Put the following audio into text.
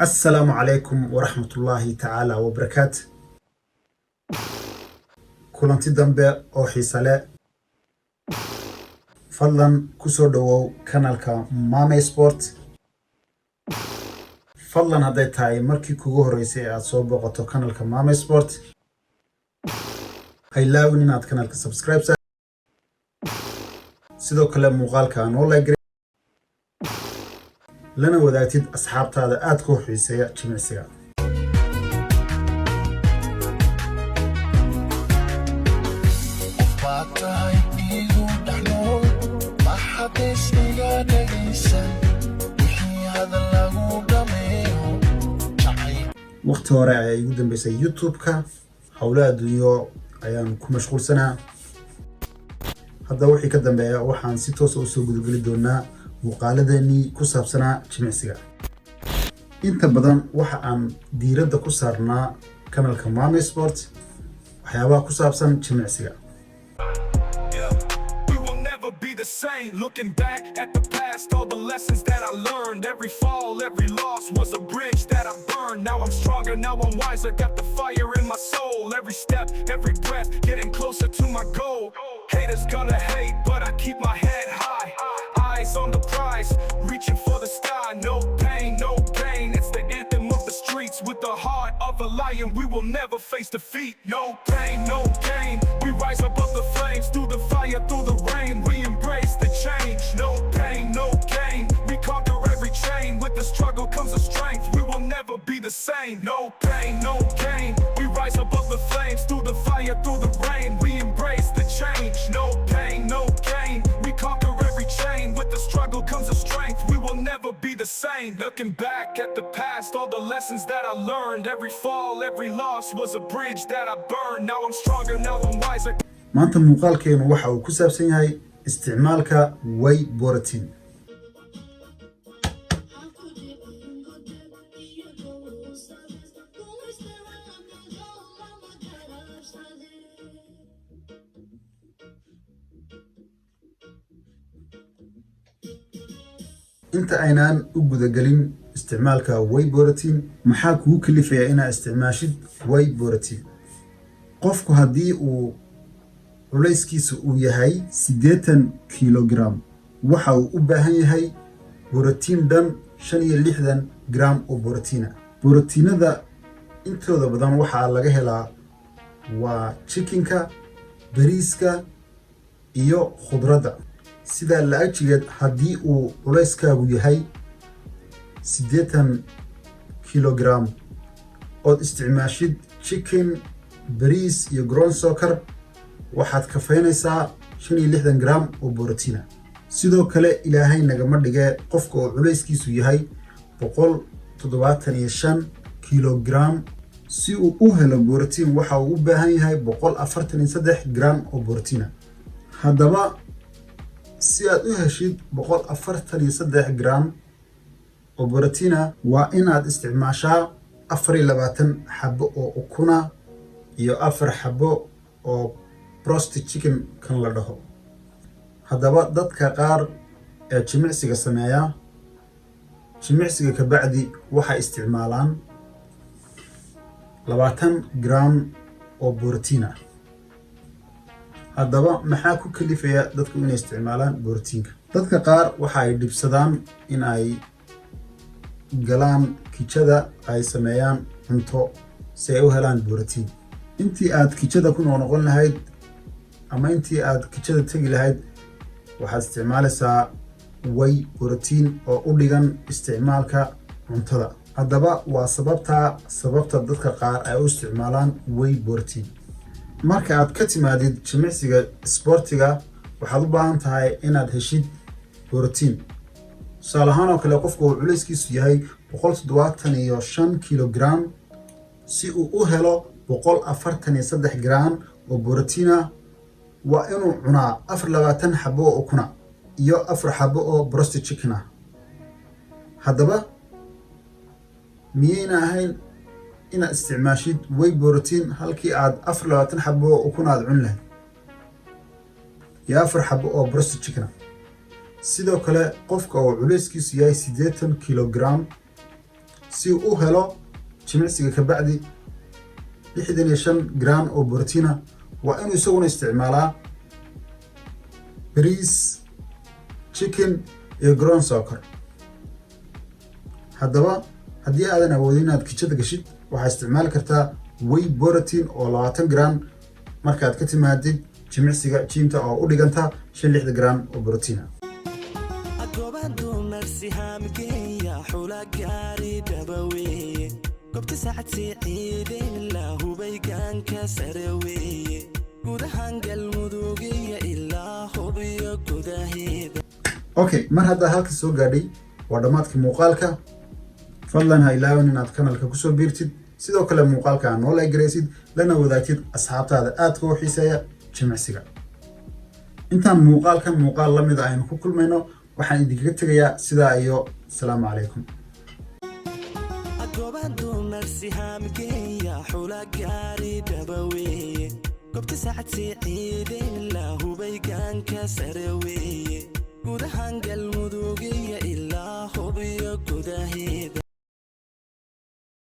السلام عليكم ورحمة الله تعالى وبركاته. كلنتي دنبه oo xiisa leh fadlan ku soo dhawow kanalka Mame Sport. fadlan haday tahay markii kugu horeysay aad soo booqato kanalka Mame Sport ha ilaawin inaad kanalka subscribe sidoo kale muuqaalka aan like lana wadaagtid asxaabtaada aad ku xiiseeya jimicsiga. waqti hore ay ugu dambeysay YouTube-ka hawlaha dunyo ayaan ku mashquulsanaa. hadda wixii ka dambeeya waxaan si toos ah u soo gudbin doonaa muuqaaladeenii ku saabsanaa jimicsiga. inta badan waxa aan diiradda ku saarnaa kanalka Mame Sport waxyaabaha ku saabsan jimicsiga. Looking back at the past, all the lessons that I learned, every fall, every loss was a bridge that I burned. Now I'm stronger, now I'm wiser, got the fire in my soul. Every step, every breath, getting closer to my goal. Haters gonna hate, but I keep my head high. Eyes on the prize, reaching for the sky. No pain, no gain, it's the anthem of the streets. With the heart of a lion, we will never face defeat. No pain, no gain, we rise above the flames. Through the fire, through the rain, we embrace the change. No pain, no gain, we conquer every chain. With the struggle comes the strength, we will never be the same. No pain, no gain, we rise above the flames. Through the fire, through the rain, we embrace the change. No pain, no gain, we conquer every chain. With the struggle comes the strength, we will never be the same. Looking back at the past, all the lessons that I learned, every fall, every loss was a bridge that I burned. Now I'm stronger, now I'm wiser. maanta muuqaalkeenu waxa uu ku saabsan yahay isticmaalka whey protein. inta aynaan u gudagelin isticmaalka whey protein maxaa kugu kalifaya inaad isticmaashid whey protein? qofku haddii uu culayskiisu uu yahay 80 kilogram waxa uu u baahan yahay borotiin dhan 65 gram oo borotiina. borotiinada intooda badan waxaa laga helaa waa chickenka, bariiska iyo khudradda. sidaa la ajigeed haddii uu culayskaagu yahay 80 kilogram ood isticmaashid chicken, bariis iyo ground soccer waxaad kafaynaysaa 65 gram oo borotiina. sidoo kale ilaahay nagama dhigee qofka oo culayskiisu yahay 175 kilogram si uu u helo borotiin waxa uu u baahan yahay 143 gram oo borotiina. haddaba si aad u heshid 143 gram oo borotiina waa inaad isticmaashaa 24 xabo oo ukuna iyo 4 xabo oo roasted chicken kan la dhaho. haddaba dadka qaar ee jimicsiga sameeya jimicsiga ka bacdi waxay isticmaalaan 20 gram oo borotiina. haddaba maxaa ku kalifaya dadku inay isticmaalaan borotiinka? dadka qaar waxa ay dhibsadaan in ay galaan kitchada ay sameeyaan cunto si ay u helaan borotiin. intii aad kitchada ku noqon lahayd ama intii aad kitchada tagi lahayd waxaad isticmaalaysaa whey protein oo u dhigan isticmaalka cuntada. haddaba waa sababta dadka qaar ay u isticmaalaan whey protein. marka aad ka timaadid jimicsiga sportiga waxaad u baahan tahay inaad heshid protein. tusaale ahaan oo kale qofka uu culayskiisu yahay 175 kilogram si uu u helo 143 gram oo borotiina waa inuu cunaa 24 xabo oo ukuna iyo 4 xabo oo roasted chicken ah. haddaba miyayna ahayn inaad isticmaashid whey protein halkii aad 24 xabo oo ukuna aad cun lahayd iyo 4 xabo oo roasted chicken ah? sidoo kale qofka oo culayskiisu yahay 80 kilogram si uu helo jimicsiga ka bacdi 65 gram oo borotiina waa inuu isaguna isticmaalaa bariis chicken iyo ground soccer haddaba haddii aadan awoodin inaad kijada gashid waxaa isticmaali kartaa whey protein oo 20 gram markaad ka timaadid jimicsiga jiimta oo u dhiganta 60 gram oo borotiina okay mar haddaa halka soo gaadhay waa dhammaadkii muuqaalka fadlan ha ilaawin inaad kanalka kusoo biirtid sidoo kale muuqaalka aad noo like garaysid lana wadaagtid asxaabtaada aadka u xiiseeya jimicsiga intaan muuqaalkan muuqaal la mid aynu ku kulmayno waxaan idinkaga tegayaa sidaa iyo asalaamu calaykum gudahan galmudug